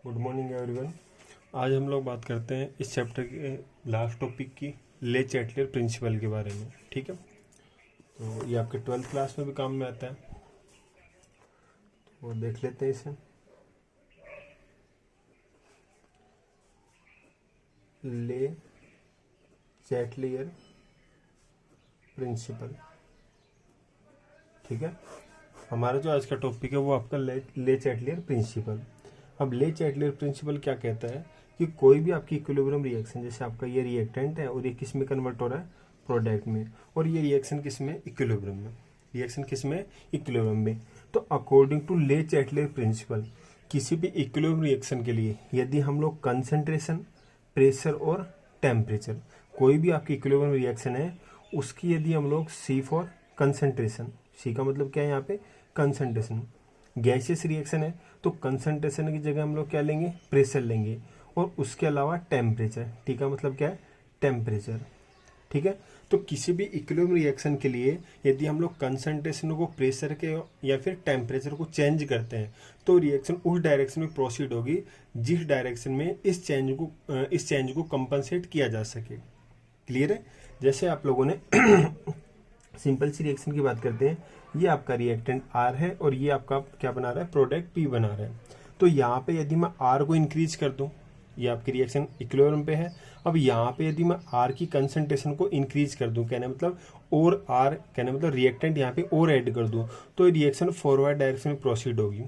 Good morning everyone. आज हम लोग बात करते हैं इस चैप्टर के लास्ट टॉपिक की ले चैटलर प्रिंसिपल के बारे में। ठीक है, तो ये आपके 12th क्लास में भी काम में आता है, तो देख लेते हैं इसे। ले चैटलर प्रिंसिपल। ठीक है, हमारा जो आज का टॉपिक है वो आपका ले चैटलर प्रिंसिपल। अब ले चैटलर प्रिंसिपल क्या कहता है कि कोई भी आपकी इक्विलिब्रियम रिएक्शन, जैसे आपका ये रिएक्टेंट है और ये किस में कन्वर्ट हो रहा है, प्रोडक्ट में, और ये रिएक्शन किस में, इक्विलिब्रियम में। रिएक्शन किस में, इक्विलिब्रियम में। तो अकॉर्डिंग टू ले चैटलर प्रिंसिपल, किसी भी इक्विलिब्रियम रिएक्शन के लिए यदि हम लोग कंसंट्रेशन, प्रेशर और टेम्परेचर, कोई भी आपकी इक्विलिब्रियम रिएक्शन है उसकी यदि हम लोग सी फॉर कंसंट्रेशन, सी का मतलब क्या है यहाँ पे, कंसंट्रेशन। गैसियस रिएक्शन है तो कंसंट्रेशन की जगह हम लोग क्या लेंगे, प्रेशर लेंगे, और उसके अलावा टेम्परेचर। ठीक है, मतलब क्या है, टेम्परेचर। ठीक है, तो किसी भी इक्विलिब्रियम रिएक्शन के लिए यदि हम लोग कंसंट्रेशन को प्रेशर के या फिर टेम्परेचर को चेंज करते हैं तो रिएक्शन उस डायरेक्शन में प्रोसीड होगी जिस डायरेक्शन में इस चेंज को कंपनसेट किया जा सके। क्लियर है। जैसे आप लोगों ने सिंपल सी रिएक्शन की बात करते हैं, ये आपका रिएक्टेंट R है और ये आपका क्या बना रहा है, प्रोडक्ट P बना रहा है। तो यहाँ पे यदि मैं R को इंक्रीज कर दूँ, ये आपकी रिएक्शन इक्विलिब्रियम पे है। अब यहाँ पे यदि मैं R की कंसंट्रेशन को इंक्रीज कर दूँ, कहने मतलब और R, कहने मतलब रिएक्टेंट यहाँ पे और ऐड कर दूँ, तो रिएक्शन फॉरवर्ड डायरेक्शन में प्रोसीड होगी।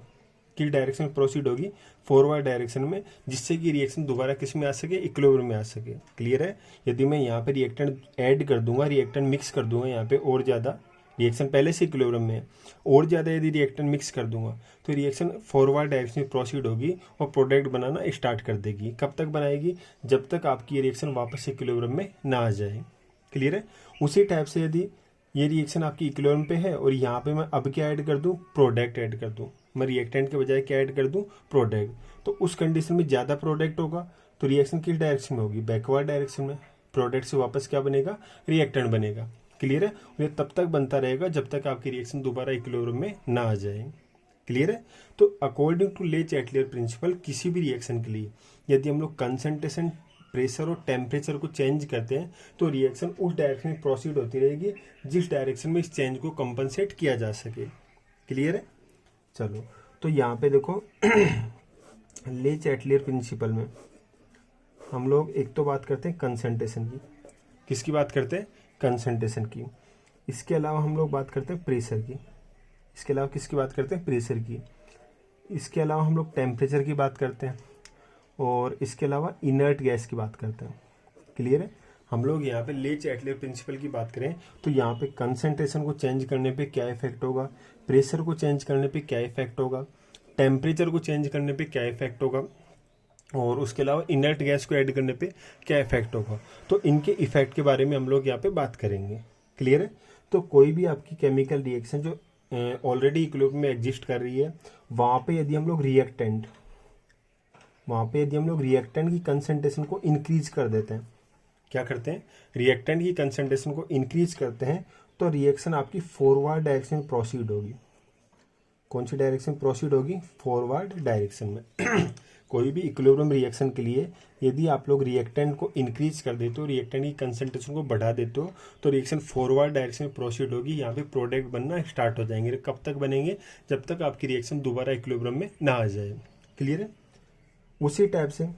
किस डायरेक्शन में प्रोसीड होगी, फॉरवर्ड डायरेक्शन में, जिससे कि रिएक्शन दोबारा किस में आ सके, इक्विलिब्रियम में आ सके। क्लियर है। यदि मैं यहाँ पे रिएक्टेंट ऐड कर दूंगा, रिएक्टेंट मिक्स कर दूंगा यहाँ पे और ज़्यादा, रिएक्शन पहले से इक्विलिब्रियम में है, और ज़्यादा यदि रिएक्टेंट मिक्स कर दूंगा तो रिएक्शन फॉरवर्ड डायरेक्शन में प्रोसीड होगी और प्रोडक्ट बनाना स्टार्ट कर देगी। कब तक बनाएगी, जब तक आपकी रिएक्शन वापस इक्विलिब्रियम में ना आ जाए। क्लियर है। उसी टाइप से यदि ये रिएक्शन आपकी इक्विलिब्रियम पे है और यहाँ पे मैं अब क्या ऐड कर दूँ, प्रोडक्ट ऐड कर दूँ, मैं रिएक्टेंट के बजाय क्या ऐड कर दूँ, प्रोडक्ट, तो उस कंडीशन में ज़्यादा प्रोडक्ट होगा तो रिएक्शन किस डायरेक्शन में होगी, बैकवर्ड डायरेक्शन में। प्रोडक्ट से वापस क्या बनेगा, रिएक्टेंट बनेगा। क्लियर है। ये तब तक बनता रहेगा जब तक आपकी रिएक्शन दोबारा इक्विलिब्रियम में ना आ जाए। क्लियर है। तो अकॉर्डिंग टू ले चैटलर प्रिंसिपल, किसी भी रिएक्शन के लिए यदि हम लोग कंसंट्रेशन, प्रेशर और टेम्परेचर को चेंज करते हैं तो रिएक्शन उस डायरेक्शन में प्रोसीड होती रहेगी जिस डायरेक्शन में इस चेंज को कंपनसेट किया जा सके। क्लियर है। चलो, तो यहाँ पे देखो ले चैटलर प्रिंसिपल में हम लोग एक तो बात करते हैं कंसंट्रेशन की। किसकी बात करते हैं, कंसंट्रेशन की। इसके अलावा हम लोग बात करते हैं प्रेशर की। इसके अलावा किसकी बात करते हैं, प्रेशर की। इसके अलावा हम लोग टेम्परेचर की बात करते हैं, और इसके अलावा इनर्ट गैस की बात करते हैं। क्लियर है। हम लोग यहाँ पे ले चैटलर प्रिंसिपल की बात करें तो यहाँ पे कंसंट्रेशन को चेंज करने पे क्या इफेक्ट होगा, प्रेशर को चेंज करने पे क्या इफेक्ट होगा, टेम्परेचर को चेंज करने पे क्या इफेक्ट होगा, और उसके अलावा इनर्ट गैस को ऐड करने पे क्या इफेक्ट होगा। तो इनके इफेक्ट के बारे में हम लोग यहाँ पे बात करेंगे। क्लियर है। तो कोई भी आपकी केमिकल रिएक्शन जो ऑलरेडी इक्विलिब्रियम में एग्जिस्ट कर रही है, वहाँ पे यदि हम लोग रिएक्टेंट की कंसंट्रेशन को इंक्रीज कर देते हैं, क्या करते हैं, रिएक्टेंट की कंसंट्रेशन को इंक्रीज करते हैं, तो रिएक्शन आपकी फॉरवर्ड डायरेक्शन में प्रोसीड होगी। कौन सी डायरेक्शन में प्रोसीड होगी, फॉरवर्ड डायरेक्शन में। कोई भी इक्विलिब्रियम रिएक्शन के लिए यदि आप लोग रिएक्टेंट को इंक्रीज कर देते हो, रिएक्टेंट की कंसंट्रेशन को बढ़ा देते हो, तो रिएक्शन फॉरवर्ड डायरेक्शन में प्रोसीड होगी। यहाँ पे प्रोडक्ट बनना स्टार्ट हो जाएंगे। कब तक बनेंगे, जब तक आपकी रिएक्शन दोबारा इक्विलिब्रियम में ना आ जाए। क्लियर है। उसी टाइप से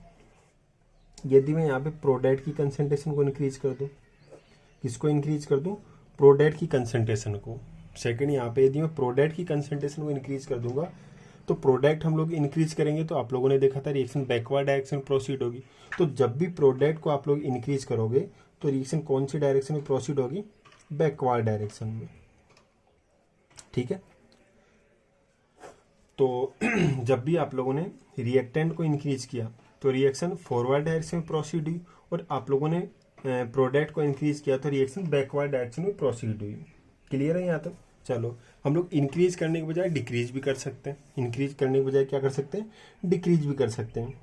यदि मैं यहाँ पे प्रोडक्ट की कंसंट्रेशन को इंक्रीज कर दूँ, किसको इंक्रीज कर दूँ, प्रोडक्ट की कंसंट्रेशन को। सेकंड, यहाँ पे यदि मैं प्रोडक्ट की कंसंट्रेशन को इंक्रीज कर दूंगा तो प्रोडक्ट हम लोग इंक्रीज करेंगे, तो आप लोगों ने देखा था रिएक्शन बैकवर्ड डायरेक्शन में प्रोसीड होगी। तो जब भी प्रोडक्ट को आप लोग इंक्रीज करोगे तो रिएक्शन कौन सी डायरेक्शन में प्रोसीड होगी, बैकवर्ड डायरेक्शन में। ठीक है। तो जब भी आप लोगों ने रिएक्टेंट को इंक्रीज किया तो रिएक्शन फॉरवर्ड डायरेक्शन में प्रोसीड हुई, और आप लोगों ने प्रोडक्ट को इंक्रीज किया तो रिएक्शन बैकवर्ड डायरेक्शन में प्रोसीड हुई। क्लियर है यहाँ तक। चलो, हम लोग इंक्रीज करने के बजाय डिक्रीज भी कर सकते हैं। इंक्रीज करने के बजाय क्या कर सकते हैं, डिक्रीज भी कर सकते हैं।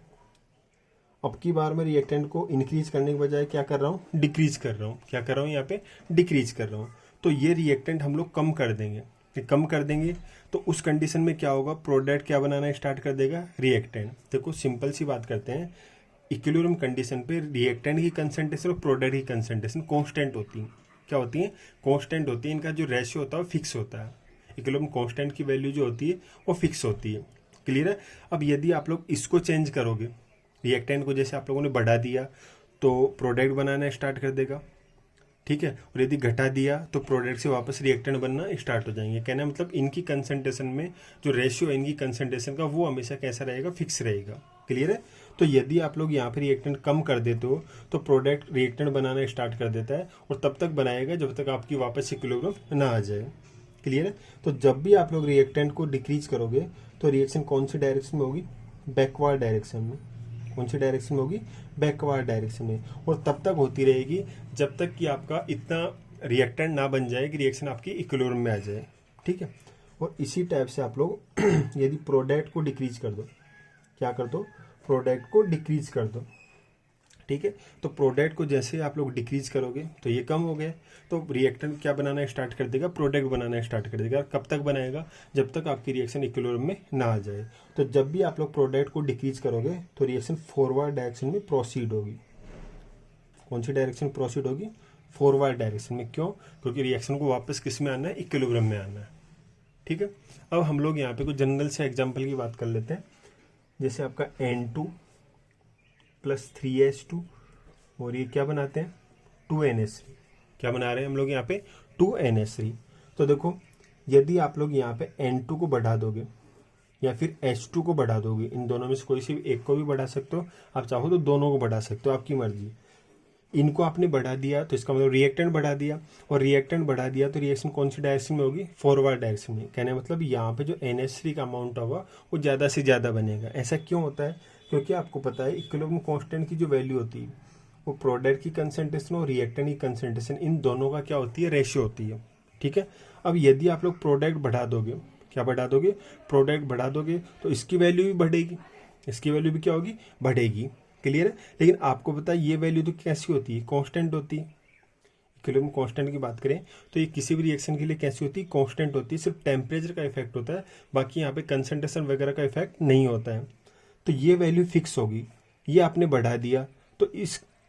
अब की बार मैं रिएक्टेंट को इंक्रीज करने के बजाय क्या कर रहा हूँ, डिक्रीज कर रहा हूँ। क्या कर रहा हूँ, यहाँ पे डिक्रीज कर रहा हूँ। तो ये रिएक्टेंट हम लोग कम कर देंगे। कम कर देंगे तो उस कंडीशन में क्या होगा, प्रोडक्ट क्या बनाना स्टार्ट कर देगा, रिएक्टेंट। देखो सिंपल सी बात करते हैं, इक्विलिब्रियम कंडीशन पे रिएक्टेंट की कंसंट्रेशन और प्रोडक्ट की कंसंट्रेशन कांस्टेंट होती है। क्या होती है, कांस्टेंट होती है। इनका जो रेशियो होता है वो फिक्स होता है। इक्विलिब्रियम कांस्टेंट की वैल्यू जो होती है वो फिक्स होती है। क्लियर है। अब यदि आप लोग इसको चेंज करोगे, रिएक्टेंट को जैसे आप लोगों ने बढ़ा दिया तो प्रोडक्ट बनाना स्टार्ट कर देगा, ठीक है, और यदि घटा दिया तो प्रोडक्ट से वापस रिएक्टेंट बनना स्टार्ट हो जाएंगे। कहना मतलब इनकी कंसंट्रेशन में जो रेशियो है इनकी कंसंट्रेशन का वो हमेशा कैसा रहेगा, फिक्स रहेगा। क्लियर है। तो यदि आप लोग यहाँ पे रिएक्टेंट कम कर देते हो तो प्रोडक्ट रिएक्टेंट बनाना स्टार्ट कर देता है और तब तक बनाएगा जब तक आपकी वापस इक्विलिब्रियम ना आ जाए। क्लियर है। तो जब भी आप लोग रिएक्टेंट को डिक्रीज करोगे तो रिएक्शन कौन सी डायरेक्शन में होगी, बैकवर्ड डायरेक्शन में। कौन सी डायरेक्शन में होगी, बैकवर्ड डायरेक्शन में। और तब तक होती रहेगी जब तक कि आपका इतना रिएक्टेंट ना बन जाए कि रिएक्शन आपकी इक्विलिब्रियम में आ जाए। ठीक है। और इसी टाइप से आप लोग यदि प्रोडक्ट को डिक्रीज कर दो, क्या कर दो, प्रोडक्ट को डिक्रीज कर दो। ठीक है। तो प्रोडक्ट को जैसे आप लोग डिक्रीज करोगे तो ये कम हो गया, तो रिएक्टेंट क्या बनाना स्टार्ट कर देगा, प्रोडक्ट बनाना स्टार्ट कर देगा। कब तक बनाएगा, जब तक आपकी रिएक्शन इक्विलिब्रियम में ना आ जाए। तो जब भी आप लोग प्रोडक्ट को डिक्रीज करोगे तो रिएक्शन फॉरवर्ड डायरेक्शन में प्रोसीड होगी। कौन सी डायरेक्शन प्रोसीड होगी, फॉरवर्ड डायरेक्शन में। क्यों, क्योंकि रिएक्शन को वापस किस में आना है, इक्विलिब्रियम में आना है। ठीक है। अब हम लोग यहाँ पे कुछ जनरल से एग्जाम्पल की बात कर लेते हैं। जैसे आपका N2 + 3H2 और ये क्या बनाते हैं, 2NH3। क्या बना रहे हैं हम लोग यहाँ पे, 2NH3। तो देखो यदि आप लोग यहाँ पे N2 को बढ़ा दोगे या फिर H2 को बढ़ा दोगे, इन दोनों में से कोई सी एक को भी बढ़ा सकते हो, आप चाहो तो दोनों को बढ़ा सकते हो, आपकी मर्जी। इनको आपने बढ़ा दिया तो इसका मतलब रिएक्टेंट बढ़ा दिया, और रिएक्टेंट बढ़ा दिया तो रिएक्शन कौन सी डायरेक्शन में होगी, फॉरवर्ड डायरेक्शन में। कहने मतलब यहाँ पे जो NH3 का अमाउंट होगा वो ज़्यादा से ज़्यादा बनेगा। ऐसा क्यों होता है, क्योंकि आपको पता है इक्विलिब्रियम कांस्टेंट की जो वैल्यू होती है वो प्रोडक्ट की कंसंट्रेशन और रिएक्टेंट की कंसंट्रेशन, इन दोनों का क्या होती है, रेशियो होती है। ठीक है। अब यदि आप लोग प्रोडक्ट बढ़ा दोगे, क्या बढ़ा दोगे, प्रोडक्ट बढ़ा दोगे तो इसकी वैल्यू भी बढ़ेगी, इसकी वैल्यू भी क्या होगी, बढ़ेगी। क्लियर है। लेकिन आपको पता है ये वैल्यू तो कैसी होती है, कांस्टेंट होती है। इक्विलिब्रियम कांस्टेंट की बात करें तो ये किसी भी रिएक्शन के लिए कैसी होती है, कांस्टेंट होती है। सिर्फ टेम्परेचर का इफेक्ट होता है, बाकी यहाँ पे कंसंट्रेशन वगैरह का इफेक्ट नहीं होता है। तो ये वैल्यू फिक्स होगी। ये आपने बढ़ा दिया तो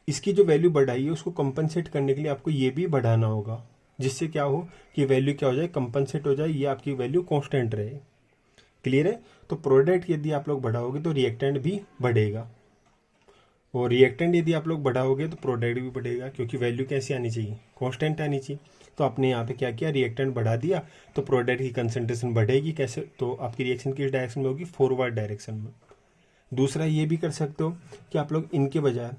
इसकी जो वैल्यू बढ़ाई है उसको कंपनसेट करने के लिए आपको ये भी बढ़ाना होगा, जिससे क्या हो कि वैल्यू क्या हो जाए, कंपनसेट हो जाए, ये आपकी वैल्यू कांस्टेंट रहे। क्लियर है। तो प्रोडक्ट यदि आप लोग बढ़ाओगे तो रिएक्टेंट भी बढ़ेगा, और रिएक्टेंट यदि आप लोग बढ़ाओगे तो प्रोडक्ट भी बढ़ेगा, क्योंकि वैल्यू कैसी आनी चाहिए, कांस्टेंट आनी चाहिए। तो आपने यहाँ पे क्या किया, रिएक्टेंट बढ़ा दिया तो प्रोडक्ट की कंसंट्रेशन बढ़ेगी। कैसे, तो आपकी रिएक्शन किस डायरेक्शन में होगी, फॉरवर्ड डायरेक्शन में। दूसरा ये भी कर सकते हो कि आप लोग इनके बजाय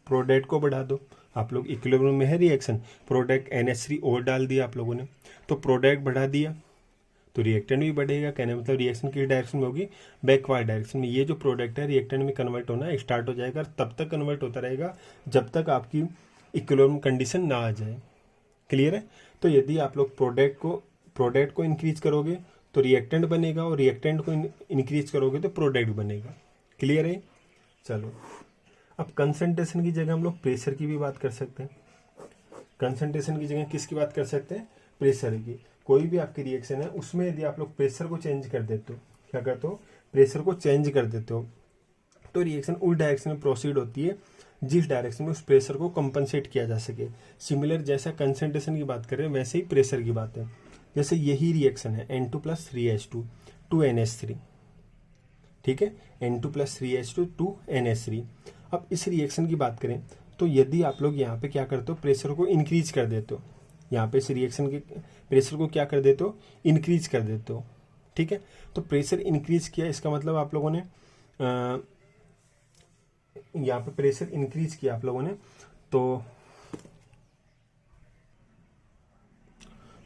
प्रोडक्ट को बढ़ा दो। आप लोग इक्विलिब्रियम में है रिएक्शन, प्रोडक्ट NH3 और डाल दिया आप लोगों ने, तो प्रोडक्ट बढ़ा दिया तो रिएक्टेंट भी बढ़ेगा। कहने मतलब रिएक्शन किस डायरेक्शन में होगी, बैकवर्ड डायरेक्शन में। ये जो प्रोडक्ट है रिएक्टेंट में कन्वर्ट होना स्टार्ट हो जाएगा, तब तक कन्वर्ट होता रहेगा जब तक आपकी इक्विलिब्रियम कंडीशन ना आ जाए। क्लियर है। तो यदि आप लोग प्रोडक्ट को इंक्रीज करोगे तो रिएक्टेंट बनेगा, और रिएक्टेंट को इंक्रीज करोगे तो प्रोडक्ट बनेगा। क्लियर है। चलो अब कंसंट्रेशन की जगह हम लोग प्रेशर की भी बात कर सकते हैं। कंसंट्रेशन की जगह किसकी बात कर सकते हैं, प्रेशर की। कोई भी आपकी रिएक्शन है उसमें यदि आप लोग प्रेशर को चेंज कर देते हो, क्या करते हो, प्रेशर को चेंज कर देते हो, तो रिएक्शन उस डायरेक्शन में प्रोसीड होती है जिस डायरेक्शन में उस प्रेशर को कंपनसेट किया जा सके। सिमिलर जैसा कंसंट्रेशन की बात कर रहे हैं वैसे ही प्रेशर की बात है। जैसे यही रिएक्शन है N2 + 3H2 2NH3। ठीक है, N2 + 3H2 2NH3। अब इस रिएक्शन की बात करें तो यदि आप लोग यहाँ पे क्या करते हो, प्रेशर को इंक्रीज कर देते हो, यहाँ पे इस रिएक्शन के प्रेशर को क्या कर देते हो, इंक्रीज कर देते हो। ठीक है। तो प्रेशर इंक्रीज किया, इसका मतलब आप लोगों ने यहाँ पे प्रेशर इंक्रीज किया आप लोगों ने, तो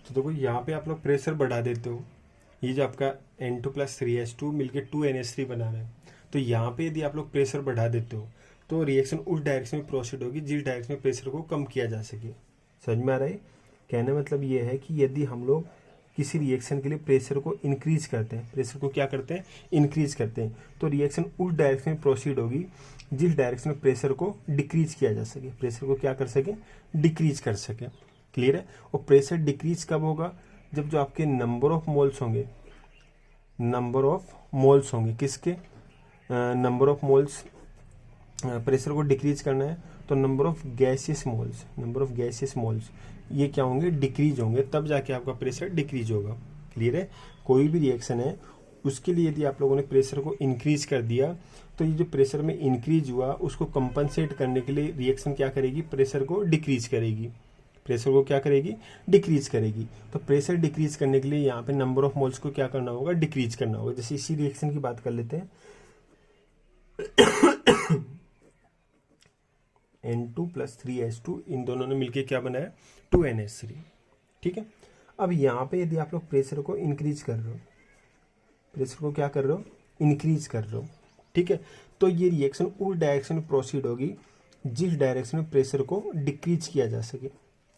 देखो यहाँ पे आप लोग प्रेशर बढ़ा देते हो। ये जो आपका N2 + 3H2 मिलके 2NH3 बना रहा है, तो यहाँ पे यदि आप लोग प्रेशर बढ़ा देते हो तो रिएक्शन उस डायरेक्शन में प्रोसीड होगी जिस डायरेक्शन में प्रेशर को कम किया जा सके। समझ में आ रहा है। कहने मतलब ये है कि यदि हम लोग किसी रिएक्शन के लिए प्रेशर को इंक्रीज करते हैं, प्रेशर को क्या करते हैं, इंक्रीज करते हैं, तो रिएक्शन उस डायरेक्शन में प्रोसीड होगी जिस डायरेक्शन में प्रेशर को डिक्रीज किया जा सके, प्रेशर को क्या कर सके, डिक्रीज कर सके। क्लियर है। और प्रेशर डिक्रीज कब होगा, जब जो आपके नंबर ऑफ मोल्स होंगे, नंबर ऑफ मोल्स होंगे किसके, नंबर ऑफ मोल्स, प्रेशर को डिक्रीज करना है तो number of gaseous moles, number of gaseous moles ये क्या होंगे, डिक्रीज होंगे, तब जाके आपका प्रेशर डिक्रीज होगा। क्लियर है। कोई भी रिएक्शन है उसके लिए यदि आप लोगों ने प्रेशर को इंक्रीज कर दिया तो ये जो प्रेशर में इंक्रीज हुआ उसको कंपनसेट करने के लिए रिएक्शन क्या करेगी, प्रेशर को डिक्रीज करेगी, प्रेशर को क्या करेगी, डिक्रीज करेगी। तो प्रेशर डिक्रीज करने के लिए यहाँ पे नंबर ऑफ मोल्स को क्या करना होगा, डिक्रीज करना होगा। जैसे इसी रिएक्शन की बात कर लेते हैं, N2 + 3H2 इन दोनों ने मिलके क्या बनाया, 2NH3। ठीक है। अब यहाँ पे यदि आप लोग प्रेशर को इंक्रीज कर रहे हो, प्रेशर को क्या कर रहे हो, इंक्रीज कर रहे हो, ठीक है, तो ये रिएक्शन उस डायरेक्शन में प्रोसीड होगी जिस डायरेक्शन में प्रेशर को डिक्रीज किया जा सके,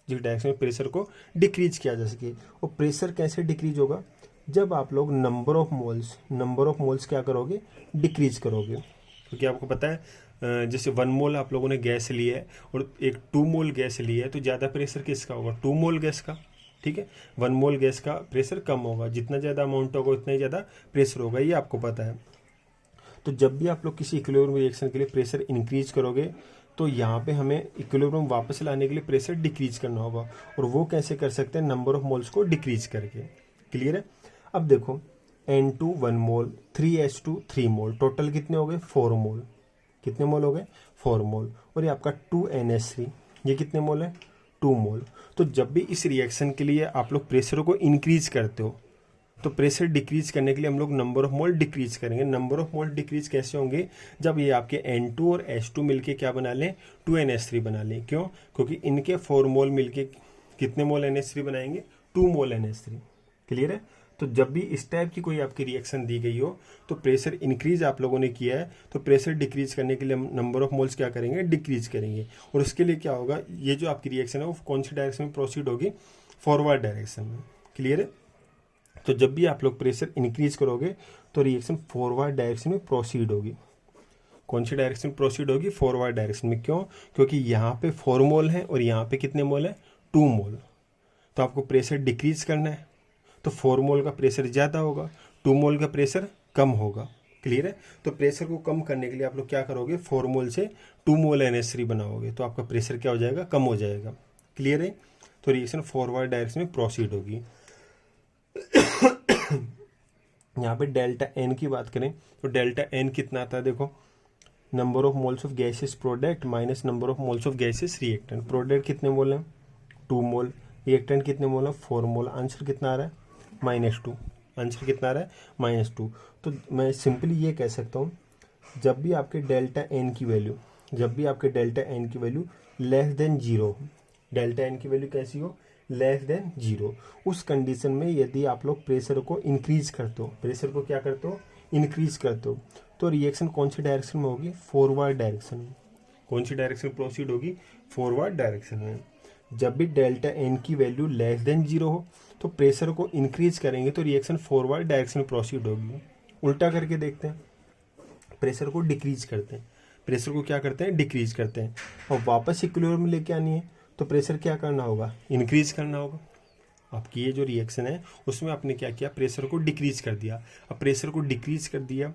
जिस डायरेक्शन में प्रेशर को डिक्रीज किया जा सके। और प्रेशर कैसे डिक्रीज होगा, जब आप लोग नंबर ऑफ मोल्स क्या करोगे, डिक्रीज करोगे। क्योंकि आपको पता है जैसे 1 मोल आप लोगों ने गैस ली है और एक 2 मोल गैस ली है तो ज़्यादा प्रेशर किसका होगा, 2 मोल गैस का। ठीक है, 1 मोल गैस का प्रेशर कम होगा, जितना ज़्यादा अमाउंट होगा उतना ही ज़्यादा प्रेशर होगा, ये आपको पता है। तो जब भी आप लोग किसी इक्विलिब्रियम रिएक्शन के लिए प्रेशर इंक्रीज करोगे तो यहाँ पे हमें इक्विलिब्रियम वापस लाने के लिए प्रेशर डिक्रीज करना होगा। और वो कैसे कर सकते हैं, नंबर ऑफ मोल्स को डिक्रीज करके। क्लियर है। अब देखो N2 1 मोल, 3H2 3 मोल, टोटल कितने हो गए, 4 मोल। कितने मोल हो गए, 4 मोल। और ये आपका 2NH3 ये कितने मोल है, 2 मोल। तो जब भी इस रिएक्शन के लिए आप लोग प्रेशर को इंक्रीज करते हो तो प्रेशर डिक्रीज करने के लिए हम लोग नंबर ऑफ मोल डिक्रीज करेंगे। नंबर ऑफ मोल डिक्रीज कैसे होंगे, जब ये आपके N2 और H2 मिलके क्या बना लें, 2NH3 बना लें। क्यों, क्योंकि इनके 4 मोल मिलके कितने मोल NH3 बनाएंगे, 2 मोल NH3। क्लियर है। तो जब भी इस टाइप की कोई आपकी रिएक्शन दी गई हो तो प्रेशर इंक्रीज आप लोगों ने किया है तो प्रेशर डिक्रीज करने के लिए हम नंबर ऑफ मोल्स क्या करेंगे, डिक्रीज करेंगे। और उसके लिए क्या होगा, ये जो आपकी रिएक्शन है वो कौन सी डायरेक्शन में प्रोसीड होगी, फॉरवर्ड डायरेक्शन में। क्लियर है। तो जब भी आप लोग प्रेशर इंक्रीज करोगे तो रिएक्शन फॉरवर्ड डायरेक्शन में प्रोसीड होगी। कौन सी डायरेक्शन प्रोसीड होगी, फॉरवर्ड डायरेक्शन में। क्यों, क्योंकि यहाँ पे 4 मोल है और यहाँ पे कितने मोल है, 2 मोल। तो आपको प्रेशर डिक्रीज करना है तो 4 मोल का प्रेशर ज़्यादा होगा, 2 मोल का प्रेशर कम होगा। क्लियर है। तो प्रेशर को कम करने के लिए आप लोग क्या करोगे, 4 मोल से 2 मोल NH3 बनाओगे तो आपका प्रेशर क्या हो जाएगा, कम हो जाएगा। क्लियर है। तो रिएक्शन फॉरवर्ड डायरेक्शन में प्रोसीड होगी। यहाँ पे डेल्टा एन की बात करें तो डेल्टा एन कितना आता है, देखो number of moles of gases product minus number of moles of gases reactant. Product कितने मोल है, 2 मोल, रिएक्टेंट कितने मोल है, 4 मोल। आंसर कितना आ रहा है, -2। आंसर कितना आ रहा है, -2। तो मैं सिंपली ये कह सकता हूँ, जब भी आपके डेल्टा एन की value less than 0, delta N की वैल्यू कैसी हो, लेस देन 0, उस कंडीशन में यदि आप लोग प्रेशर को इंक्रीज करते हो, प्रेशर को क्या करते हो, इंक्रीज करते हो, तो रिएक्शन कौन सी डायरेक्शन में होगी, फॉरवर्ड डायरेक्शन में। कौन सी डायरेक्शन प्रोसीड होगी, फॉरवर्ड डायरेक्शन में। जब भी डेल्टा एन की वैल्यू लेस देन 0 हो तो प्रेशर को इंक्रीज करेंगे तो रिएक्शन फॉरवर्ड डायरेक्शन में प्रोसीड होगी। उल्टा करके देखते हैं, प्रेशर को डिक्रीज करते हैं, प्रेशर को क्या करते हैं, डिक्रीज करते हैं, और वापस इक्विलिब्रियम में लेके आनी है तो प्रेशर क्या करना होगा, इंक्रीज करना होगा। आपकी ये जो रिएक्शन है उसमें आपने क्या किया, प्रेशर को डिक्रीज कर दिया। अब प्रेशर को डिक्रीज कर दिया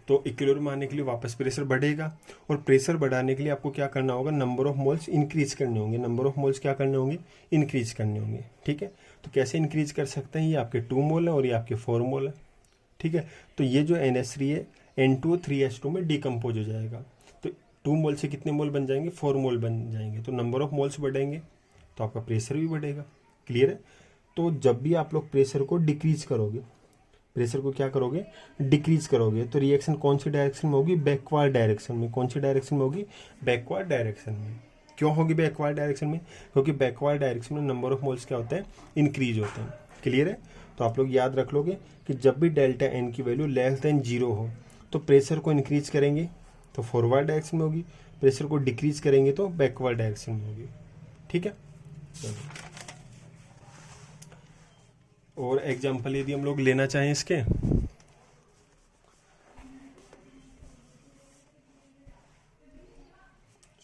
तो इक्विलिब्रियम आने के लिए वापस प्रेशर बढ़ेगा, और प्रेशर बढ़ाने के लिए आपको क्या करना होगा, नंबर ऑफ मोल्स इंक्रीज करने होंगे। नंबर ऑफ मोल्स क्या करने होंगे, इंक्रीज करने होंगे। ठीक है। तो कैसे इंक्रीज कर सकते हैं, ये आपके 2 मोल है और ये आपके 4 मोल है। ठीक है। तो ये जो NH3 है N2 3H2 में डिकम्पोज हो जाएगा। तो 2 मोल से कितने मोल बन जाएंगे, 4 मोल बन जाएंगे। तो नंबर ऑफ मोल्स बढ़ेंगे तो आपका प्रेशर भी बढ़ेगा। क्लियर है। तो जब भी आप लोग प्रेशर को डिक्रीज करोगे, प्रेशर को क्या करोगे, डिक्रीज करोगे, तो रिएक्शन कौन सी डायरेक्शन में होगी, बैकवर्ड डायरेक्शन में। कौन सी डायरेक्शन में होगी, बैकवर्ड डायरेक्शन में। क्यों होगी बैकवर्ड डायरेक्शन में, क्योंकि बैकवर्ड डायरेक्शन में नंबर ऑफ मोल्स क्या होता है, इंक्रीज होते हैं। क्लियर है। तो आप लोग याद रख लोगे कि जब भी डेल्टा एन की वैल्यू लेस देन 0 हो तो प्रेशर को इंक्रीज करेंगे तो फॉरवर्ड डायरेक्शन में होगी, प्रेशर को डिक्रीज करेंगे तो बैकवर्ड डायरेक्शन में होगी। ठीक है। और एग्जाम्पल यदि हम लोग लेना चाहें इसके,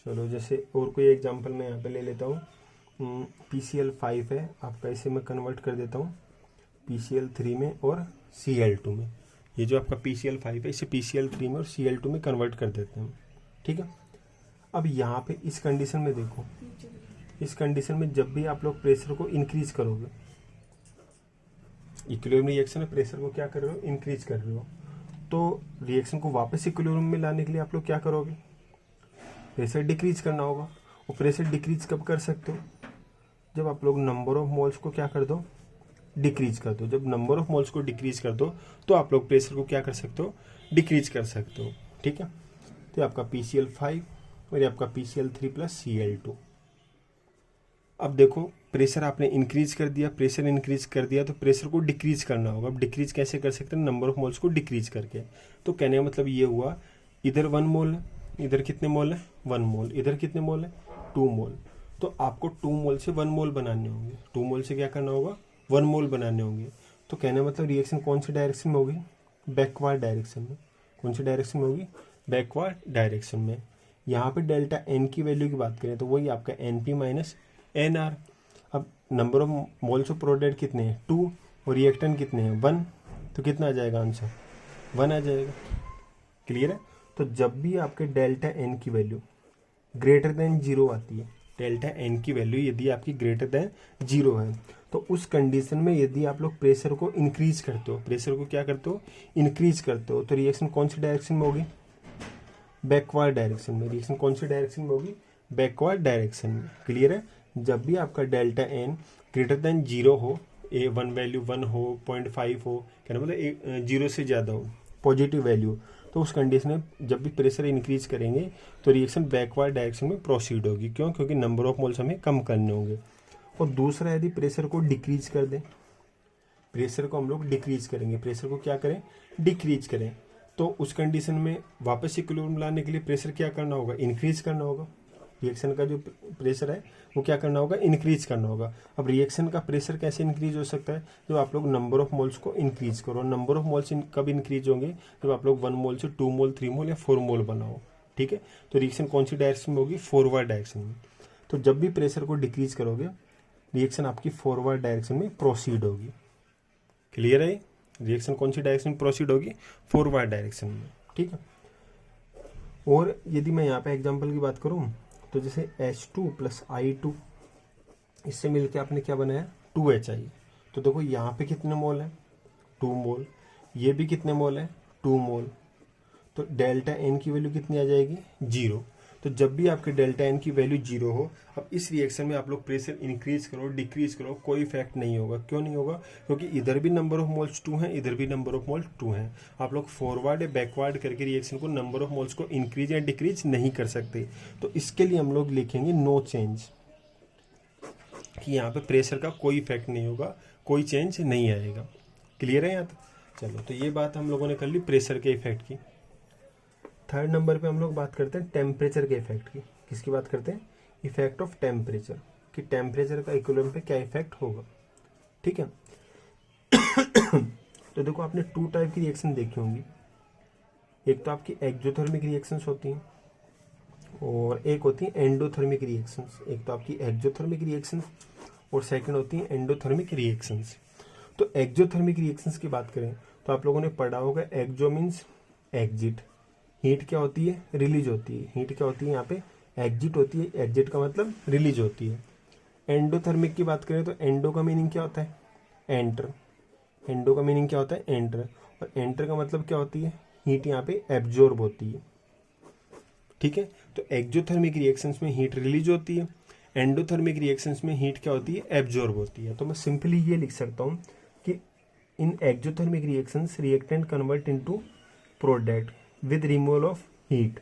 चलो जैसे और कोई एग्जाम्पल मैं यहाँ पे ले लेता हूँ। PCl5 है आपका, इसे मैं कन्वर्ट कर देता हूँ PCl3 में और Cl2 में। ये जो आपका PCl5 है इसे PCl3 में और Cl2 में कन्वर्ट कर देते हैं, ठीक है। अब यहाँ पे इस कंडीशन में देखो, इस कंडीशन में जब भी आप लोग प्रेशर को इंक्रीज करोगे, इक्विलिब्रियम रिएक्शन में प्रेशर को क्या कर रहे हो, इंक्रीज कर रहे हो, तो रिएक्शन को वापस इक्विलिब्रियम में लाने के लिए आप लोग क्या करोगे, प्रेशर डिक्रीज करना होगा। और प्रेशर डिक्रीज कब कर सकते हो, जब आप लोग नंबर ऑफ मोल्स को क्या कर दो, डिक्रीज कर दो। जब नंबर ऑफ मोल्स को डिक्रीज कर दो तो आप लोग प्रेशर को क्या कर सकते हो, डिक्रीज कर सकते हो, ठीक है। तो आपका PCl5 और ये आपका PCl3 प्लस Cl2। अब देखो प्रेशर आपने इंक्रीज कर दिया, प्रेशर इंक्रीज कर दिया तो प्रेशर को डिक्रीज करना होगा। अब डिक्रीज कैसे कर सकते हैं, नंबर ऑफ मोल्स को डिक्रीज करके। तो कहने का मतलब ये हुआ, इधर 1 मोल है, इधर कितने मोल है, 1 मोल, इधर कितने मोल है, 2 मोल। तो आपको 2 मोल से 1 मोल बनाने होंगे, 2 मोल से क्या करना होगा, 1 मोल बनाने होंगे। तो कहने का मतलब रिएक्शन कौन सी डायरेक्शन में होगी, बैकवर्ड डायरेक्शन में। कौन सी डायरेक्शन में होगी, बैकवर्ड डायरेक्शन में। यहाँ पे डेल्टा एन की वैल्यू की बात करें तो वही आपका NP माइनस NR। अब number of moles of product कितने हैं, 2, और रिएक्टेंट कितने हैं, 1। तो कितना आ जाएगा आंसर, 1 आ जाएगा। क्लियर है। तो जब भी आपके डेल्टा एन की वैल्यू ग्रेटर देन 0 आती है, डेल्टा एन की वैल्यू यदि आपकी ग्रेटर देन 0 है, तो उस कंडीशन में यदि आप लोग प्रेशर को इंक्रीज करते हो, प्रेशर को क्या करते हो, इंक्रीज करते हो, तो रिएक्शन कौन सी डायरेक्शन में होगी, बैकवर्ड डायरेक्शन में। रिएक्शन कौन सी डायरेक्शन में होगी, बैकवर्ड डायरेक्शन में। क्लियर है। जब भी आपका डेल्टा एन ग्रेटर देन 0 हो, A1 वैल्यू 1 हो, 0.5 हो, कहना मतलब 0 से ज़्यादा हो पॉजिटिव वैल्यू, तो उस कंडीशन में जब भी प्रेशर इंक्रीज करेंगे तो रिएक्शन बैकवर्ड डायरेक्शन में प्रोसीड होगी। क्यों, क्योंकि नंबर ऑफ मोल्स हमें कम करने होंगे। और दूसरा, यदि प्रेशर को डिक्रीज कर दें, प्रेशर को हम लोग डिक्रीज करेंगे, प्रेशर को क्या करें, डिक्रीज करें, तो उस कंडीशन में वापस इक्विलिब्रियम लाने के लिए प्रेशर क्या करना होगा, इंक्रीज करना होगा। रिएक्शन का जो प्रेशर है वो क्या करना होगा, इंक्रीज करना होगा। अब रिएक्शन का प्रेशर कैसे इंक्रीज हो सकता है, जब आप लोग नंबर ऑफ मोल्स को इंक्रीज करो। नंबर ऑफ मोल्स कब इंक्रीज होंगे, जब आप लोग 1 मोल से 2 मोल, 3 मोल या 4 मोल बनाओ, ठीक है। तो रिएक्शन कौन सी डायरेक्शन में होगी, फॉरवर्ड डायरेक्शन में। तो जब भी प्रेशर को डिक्रीज करोगे रिएक्शन आपकी फॉरवर्ड डायरेक्शन में प्रोसीड होगी। क्लियर है। रिएक्शन कौन सी डायरेक्शन में प्रोसीड होगी, फॉरवर्ड डायरेक्शन में, ठीक है। और यदि मैं यहाँ पे एग्जांपल की बात करूँ तो जैसे H2 प्लस I2, इससे मिलके आपने क्या बनाया, 2HI। तो देखो यहाँ पे कितने मोल है, 2 मोल, ये भी कितने मोल है, 2 मोल। तो डेल्टा एन की वैल्यू कितनी आ जाएगी, 0। तो जब भी आपके डेल्टा एन की वैल्यू 0 हो, अब इस रिएक्शन में आप लोग प्रेशर इंक्रीज करो, डिक्रीज करो, कोई इफेक्ट नहीं होगा। क्यों नहीं होगा, क्योंकि इधर भी नंबर ऑफ मोल्स 2 हैं, इधर भी नंबर ऑफ मोल्स 2 हैं। आप लोग फॉरवर्ड या बैकवर्ड करके रिएक्शन को नंबर ऑफ मोल्स को इंक्रीज या डिक्रीज नहीं कर सकते। तो इसके लिए हम लोग लिखेंगे नो चेंज, कि यहाँ पे प्रेशर का कोई इफेक्ट नहीं होगा, कोई चेंज नहीं आएगा। क्लियर है यहाँ तक। चलो, तो ये बात हम लोगों ने कर ली प्रेशर के इफेक्ट की। थर्ड नंबर पे हम लोग बात करते हैं टेम्परेचर के इफेक्ट की। किसकी बात करते हैं, इफेक्ट ऑफ टेम्परेचर, कि टेम्परेचर का इक्विलिब्रियम पे क्या इफेक्ट होगा, ठीक है। तो देखो आपने 2 टाइप की रिएक्शन देखी होंगी, एक तो आपकी एक्सोथर्मिक रिएक्शंस होती हैं और एक होती है एंडोथर्मिक रिएक्शंस। एक तो आपकी एक्सोथर्मिक रिएक्शंस और सेकंड होती है एंडोथर्मिक रिएक्शंस। तो एक्सोथर्मिक रिएक्शंस की बात करें तो आप लोगों ने पढ़ा होगा, एक्सो मीन्स एग्जिट, हीट क्या होती है, रिलीज होती है। हीट क्या होती है, यहाँ पे एग्जिट होती है, एग्जिट का मतलब रिलीज होती है। एंडोथर्मिक की बात करें तो एंडो का मीनिंग क्या होता है, एंटर। एंडो का मीनिंग क्या होता है, एंटर। और एंटर का मतलब क्या होती है, हीट यहाँ पे एब्जॉर्ब होती है, ठीक है। तो एक्सोथर्मिक रिएक्शंस में हीट रिलीज होती है, एंडोथर्मिक रिएक्शंस में हीट क्या होती है, एब्जॉर्ब होती है। तो मैं सिंपली ये लिख सकता हूँ कि in exothermic reactions reactant convert into product with removal of heat,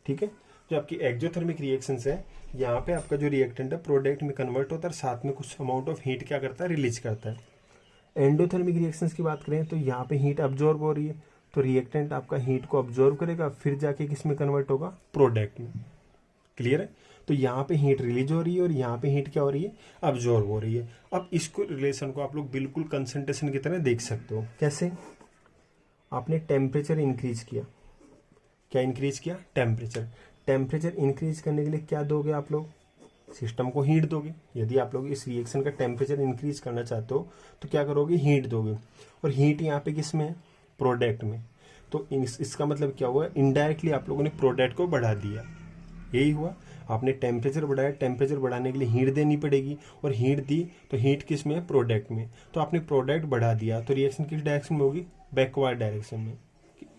ठीक है। जो आपकी एक्सोथर्मिक रिएक्शंस है, यहाँ पे आपका जो रिएक्टेंट है प्रोडक्ट में कन्वर्ट होता है, साथ में कुछ अमाउंट ऑफ हीट क्या करता है, रिलीज करता है। एंडोथर्मिक रिएक्शंस की बात करें तो यहाँ पे हीट अब्जॉर्ब हो रही है, तो रिएक्टेंट आपका हीट को अब्जॉर्ब करेगा, फिर जाके किस में कन्वर्ट होगा, प्रोडक्ट में। क्लियर है। तो यहाँ पे हीट रिलीज हो रही है और यहाँ पे हीट क्या हो रही है, अब्जॉर्ब हो रही है। अब इसको रिलेशन को आप लोग बिल्कुल कंसंट्रेशन की तरह देख सकते हो। कैसे, आपने टेम्परेचर इंक्रीज किया, क्या इंक्रीज किया, टेम्परेचर। टेम्परेचर इंक्रीज करने के लिए क्या दोगे आप लोग, सिस्टम को हीट दोगे। यदि आप लोग इस रिएक्शन का टेम्परेचर इंक्रीज करना चाहते हो तो क्या करोगे, हीट दोगे। और हीट यहाँ पे किस में है, प्रोडक्ट में। तो इसका मतलब क्या हुआ, इनडायरेक्टली आप लोगों ने प्रोडक्ट को बढ़ा दिया। यही हुआ, आपने टेम्परेचर बढ़ाया, टेम्परेचर बढ़ाने के लिए हीट देनी पड़ेगी, और हीट दी तो हीट किस में है, प्रोडक्ट में। तो आपने प्रोडक्ट बढ़ा दिया तो रिएक्शन किस डायरेक्शन में होगी, बैकवर्ड डायरेक्शन में।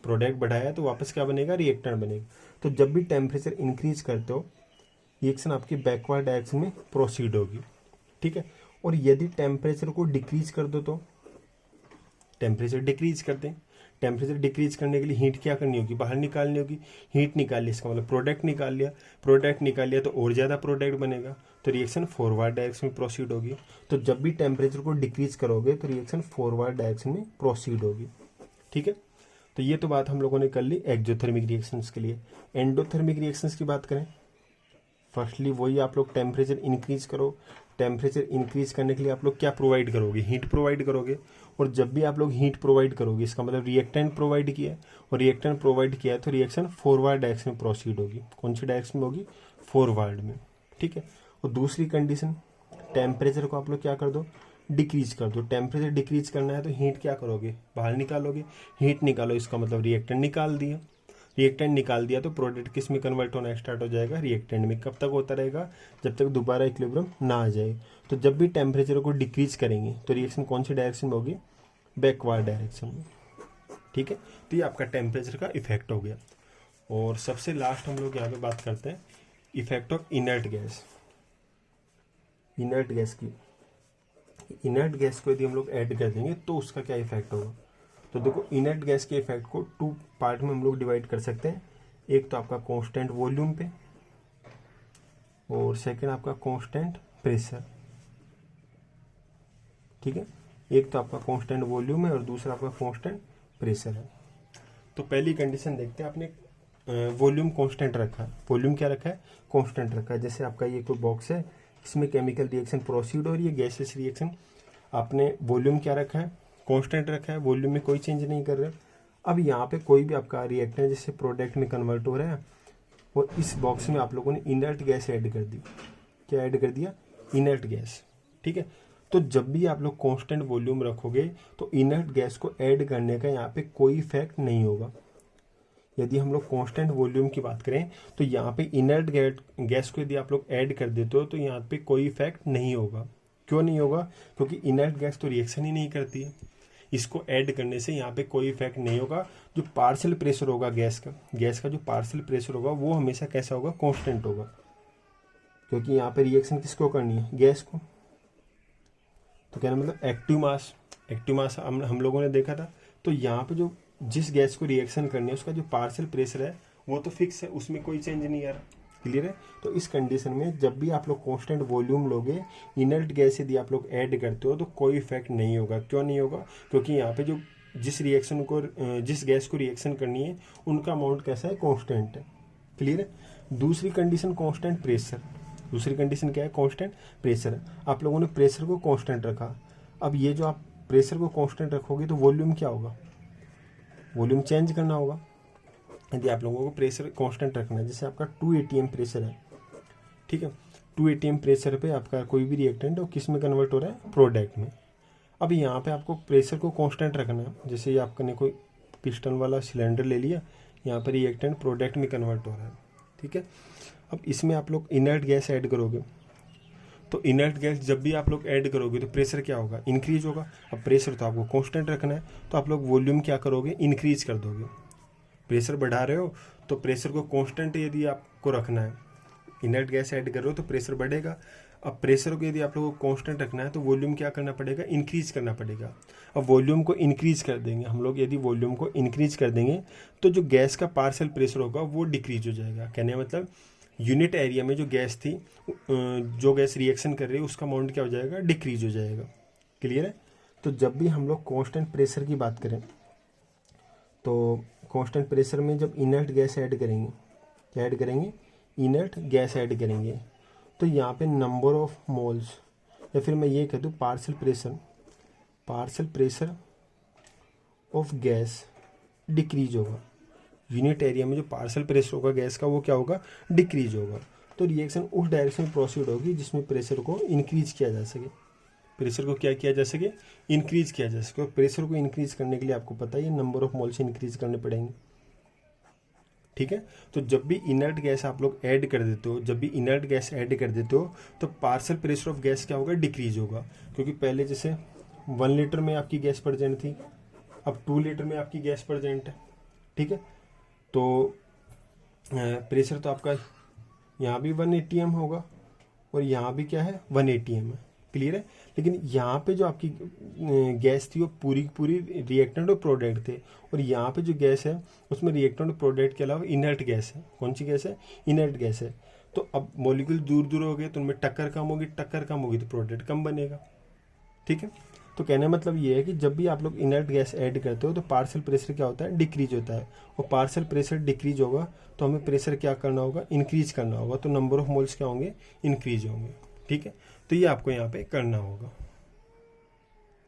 प्रोडक्ट बढ़ाया तो वापस क्या बनेगा, रिएक्टेंट बनेगा। तो जब भी टेम्परेचर इंक्रीज करते हो रिएक्शन आपकी बैकवर्ड डायरेक्शन में प्रोसीड होगी, ठीक है। और यदि टेम्परेचर को डिक्रीज कर दो तो टेम्परेचर डिक्रीज कर दें। टेम्परेचर डिक्रीज करने के लिए हीट क्या करनी होगी, बाहर निकालनी होगी। हीट निकाल ली, इसका मतलब प्रोडक्ट निकाल लिया। प्रोडक्ट निकाल लिया तो और ज़्यादा प्रोडक्ट बनेगा, तो रिएक्शन फॉरवर्ड डायरेक्शन में प्रोसीड होगी। तो जब भी टेम्परेचर को डिक्रीज करोगे तो रिएक्शन फॉरवर्ड डायरेक्शन में प्रोसीड होगी, ठीक है। तो ये तो बात हम लोगों ने कर ली एक्जोथर्मिक रिएक्शंस के लिए। एंडोथर्मिक रिएक्शंस की बात करें, फर्स्टली वही आप लोग टेम्परेचर इंक्रीज करो। टेम्परेचर इंक्रीज करने के लिए आप लोग क्या प्रोवाइड करोगे, हीट प्रोवाइड करोगे। और जब भी आप लोग हीट प्रोवाइड करोगे इसका मतलब रिएक्टेंट प्रोवाइड किया है, और रिएक्टेंट प्रोवाइड किया है तो रिएक्शन फॉरवर्ड डायरेक्शन में प्रोसीड होगी। कौन सी डायरेक्शन में होगी, फॉरवर्ड में, ठीक है। और दूसरी कंडीशन, टेम्परेचर को आप लोग क्या कर दो, डिक्रीज कर दो। टेम्परेचर डिक्रीज करना है तो हीट क्या करोगे, बाहर निकालोगे। हीट निकालो, इसका मतलब रिएक्टेंट निकाल दिया। रिएक्टेंट निकाल दिया तो प्रोडक्ट किस में कन्वर्ट होना स्टार्ट हो जाएगा, रिएक्टेंट में। कब तक होता रहेगा, जब तक दोबारा इक्विलिब्रियम ना आ जाए। तो जब भी टेम्परेचर को डिक्रीज करेंगे तो रिएक्शन कौन सी डायरेक्शन में होगी, बैकवर्ड डायरेक्शन में, ठीक है। तो ये आपका टेम्परेचर का इफेक्ट हो गया। और सबसे लास्ट हम लोग यहाँ पे बात करते हैं effect of inert gas. Inert gas की, इनर्ट गैस को यदि हम लोग ऐड कर देंगे तो उसका क्या इफेक्ट होगा। तो देखो, इनर्ट गैस के इफेक्ट को 2 पार्ट में हम लोग डिवाइड कर सकते हैं। एक तो आपका कांस्टेंट वॉल्यूम पे, और सेकंड आपका कांस्टेंट प्रेशर, ठीक है। एक तो आपका कांस्टेंट वॉल्यूम है और दूसरा आपका कांस्टेंट प्रेशर है। तो पहली कंडीशन देखते हैं, आपने वॉल्यूम कांस्टेंट रखा है। वॉल्यूम क्या रखा है, कांस्टेंट रखा है। जैसे आपका ये कोई बॉक्स है, इसमें केमिकल रिएक्शन प्रोसीड हो रही है, गैसेस रिएक्शन। आपने वॉल्यूम क्या रखा है, कांस्टेंट रखा है, वॉल्यूम में कोई चेंज नहीं कर रहे। अब यहाँ पे कोई भी आपका रिएक्टेंट जैसे प्रोडक्ट में कन्वर्ट हो रहा है, और इस बॉक्स में आप लोगों ने इनर्ट गैस ऐड कर दी। क्या ऐड कर दिया, इनर्ट गैस, ठीक है। तो जब भी आप लोग कांस्टेंट वॉल्यूम रखोगे तो इनर्ट गैस को ऐड करने का यहाँ पे कोई इफेक्ट नहीं होगा। यदि हम लोग कांस्टेंट वॉल्यूम की बात करें तो यहाँ पे इनर्ट गैस को यदि आप लोग ऐड कर देते हो तो यहाँ पे कोई इफेक्ट नहीं होगा। क्यों नहीं होगा, क्योंकि इनर्ट गैस तो रिएक्शन ही नहीं करती है। इसको ऐड करने से यहाँ पे कोई इफेक्ट नहीं होगा। जो पार्शियल प्रेशर होगा गैस का जो पार्शियल प्रेशर होगा वो हमेशा कैसा होगा, कांस्टेंट होगा। क्योंकि यहाँ पे रिएक्शन किसको करनी है, गैस को। तो कहना मतलब एक्टिव मास हम लोगों ने देखा था। तो यहाँ पे जो जिस गैस को रिएक्शन करनी है उसका जो पार्शियल प्रेशर है वो तो फिक्स है, उसमें कोई चेंज नहीं आ रहा। क्लियर है। तो इस कंडीशन में जब भी आप लोग कांस्टेंट वॉल्यूम लोगे, इनर्ट गैस यदि आप लोग ऐड करते हो तो कोई इफेक्ट नहीं होगा। क्यों नहीं होगा, क्योंकि यहाँ पे जो जिस गैस को रिएक्शन करनी है उनका अमाउंट कैसा है, कांस्टेंट है। क्लियर है। दूसरी कंडीशन कांस्टेंट प्रेशर। दूसरी कंडीशन क्या है, कांस्टेंट प्रेशर। आप लोगों ने प्रेशर को कांस्टेंट रखा। अब ये जो आप प्रेशर को कांस्टेंट रखोगे तो वॉल्यूम क्या होगा, वॉल्यूम चेंज करना होगा। यदि आप लोगों को प्रेशर कांस्टेंट रखना है, जैसे आपका 2 atm प्रेशर है, ठीक है। 2 atm प्रेशर पे आपका कोई भी रिएक्टेंट है वो किस में कन्वर्ट हो रहा है, प्रोडक्ट में। अब यहाँ पे आपको प्रेशर को कांस्टेंट रखना है। जैसे ये आपने कोई पिस्टन वाला सिलेंडर ले लिया, यहाँ पर रिएक्टेंट प्रोडक्ट में कन्वर्ट हो रहा है, ठीक है। अब इसमें आप लोग इनर्ट गैस ऐड करोगे, तो इनर्ट गैस जब भी आप लोग ऐड करोगे तो प्रेशर क्या होगा, इंक्रीज होगा। अब प्रेशर तो आपको कांस्टेंट रखना है, तो आप लोग वॉल्यूम क्या करोगे, इंक्रीज कर दोगे। प्रेशर बढ़ा रहे हो तो प्रेशर को कांस्टेंट यदि आपको रखना है, इनर्ट गैस ऐड कर रहे हो तो प्रेशर बढ़ेगा। अब प्रेशर को यदि आप लोगों को कांस्टेंट रखना है तो वॉल्यूम क्या करना पड़ेगा, इंक्रीज करना पड़ेगा। अब वॉल्यूम को इंक्रीज कर देंगे हम लोग, यदि वॉल्यूम को इंक्रीज कर देंगे तो जो गैस का पार्शियल प्रेशर होगा वो डिक्रीज हो जाएगा। कहने का मतलब यूनिट एरिया में जो गैस थी, जो गैस रिएक्शन कर रही है उसका अमाउंट क्या हो जाएगा, डिक्रीज हो जाएगा। क्लियर है। तो जब भी हम लोग कांस्टेंट प्रेशर की बात करें तो कांस्टेंट प्रेशर में जब इनर्ट गैस ऐड करेंगे, क्या ऐड करेंगे, इनर्ट गैस ऐड करेंगे, तो यहाँ पे नंबर ऑफ मोल्स, या फिर मैं ये कह दूँ partial pressure of gas decrease होगा। यूनिट एरिया में जो पार्शियल प्रेशर होगा गैस का वो क्या होगा, डिक्रीज होगा। तो रिएक्शन उस डायरेक्शन में प्रोसीड होगी जिसमें प्रेशर को इंक्रीज किया जा सके। प्रेशर को क्या किया जा सके, इंक्रीज किया जा सके। और प्रेशर को इंक्रीज करने के लिए आपको पता है ये नंबर ऑफ मोल्स इंक्रीज करने पड़ेंगे, ठीक है। तो जब भी इनर्ट गैस आप लोग ऐड कर देते हो, जब भी इनर्ट गैस ऐड कर देते हो तो पार्शियल प्रेशर ऑफ गैस क्या होगा, डिक्रीज होगा। क्योंकि पहले जैसे 1 लीटर में आपकी गैस प्रेजेंट थी, अब 2 लीटर में आपकी गैस प्रेजेंट है, ठीक है। तो प्रेशर तो आपका यहाँ भी 1 atm होगा और यहाँ भी क्या है 1 atm है, क्लियर है। लेकिन यहाँ पे जो आपकी गैस थी वो पूरी की पूरी रिएक्टेंट और प्रोडक्ट थे, और यहाँ पे जो गैस है उसमें रिएक्टेंट और प्रोडक्ट के अलावा इनर्ट गैस है। कौन सी गैस है, इनर्ट गैस है। तो अब मॉलिक्यूल दूर दूर हो गए तो उनमें टक्कर कम होगी, टक्कर कम होगी तो प्रोडक्ट कम बनेगा, ठीक है। तो कहने का मतलब ये है कि जब भी आप लोग इनर्ट गैस ऐड करते हो तो पार्शियल प्रेशर क्या होता है, डिक्रीज होता है। और पार्शियल प्रेशर डिक्रीज होगा तो हमें प्रेशर क्या करना होगा, इंक्रीज करना होगा। तो नंबर ऑफ मोल्स क्या होंगे, इंक्रीज होंगे, ठीक है। तो ये आपको यहाँ पे करना होगा।